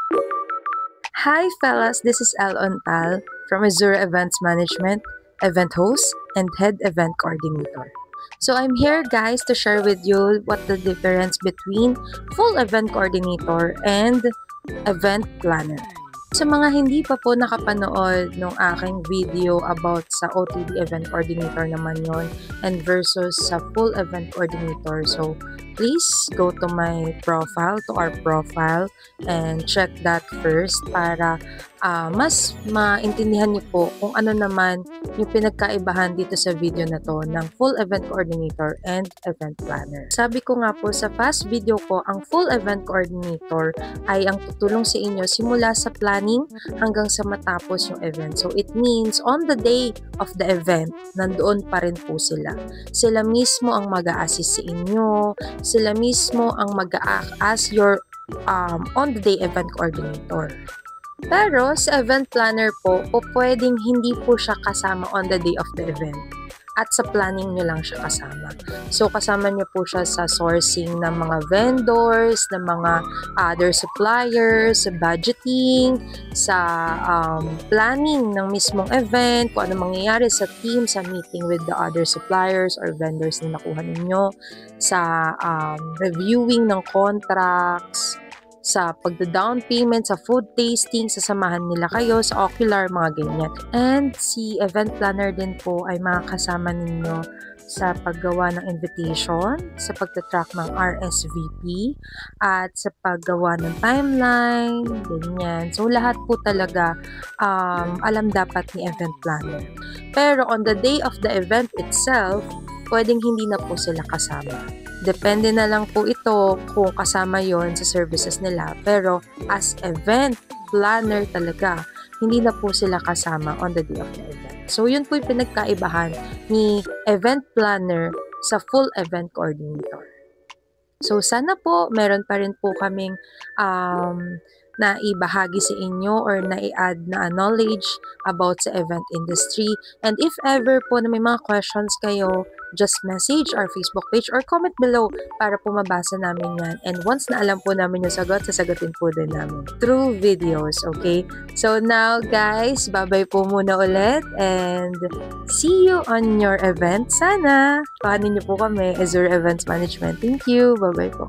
Hi fellas, this is El Ontal from Azura Events Management, event host and head event coordinator. So I'm here guys to share with you what the difference between full event coordinator and event planner. Sa mga hindi pa po nakapanood ng aking video about sa OTD event coordinator naman yon and versus sa full event coordinator. So please go to my profile, to our profile, and check that first para mas maintindihan niyo po kung ano naman yung pinagkaibahan dito sa video na to ng full event coordinator and event planner. Sabi ko nga po sa past video ko, ang full event coordinator ay ang tutulong sa inyo simula sa planning hanggang sa matapos yung event. So it means on the day of the event, nandoon pa rin po sila. Sila mismo ang mag-a-assist sa inyo, sila mismo ang mag-a-act as your on the day event coordinator. Pero sa event planner po, pwedeng hindi po siya kasama on the day of the event. At sa planning nyo lang siya kasama. So, kasama nyo po siya sa sourcing ng mga vendors, ng mga other suppliers, sa budgeting, sa planning ng mismong event, kung ano mangyayari sa team, sa meeting with the other suppliers or vendors na nakuha ninyo, sa reviewing ng contracts, sa pagda-down payment, sa food tasting, sasamahan nila kayo, sa ocular, mga ganyan. And si event planner din po ay makakasama ninyo sa paggawa ng invitation, sa pagtatrack ng RSVP, at sa paggawa ng timeline, ganyan. So, lahat po talaga alam dapat ni event planner. Pero on the day of the event itself, pwedeng hindi na po sila kasama. Depende na lang po ito kung kasama yon sa services nila. Pero as event planner talaga, hindi na po sila kasama on the day of the event. So yun po yung pinagkaibahan ni event planner sa full event coordinator. So sana po meron pa rin po kaming na ibahagi sa inyo or na i-add na knowledge about sa event industry. And if ever po na may mga questions kayo, just message our Facebook page or comment below para po mabasa namin yan. And once na alam po namin yung sagot, sasagutin po din namin through videos, okay? So now guys, bye-bye po muna ulit and see you on your event. Sana pahanin niyo po kami, Azura Events Management. Thank you. Bye-bye po.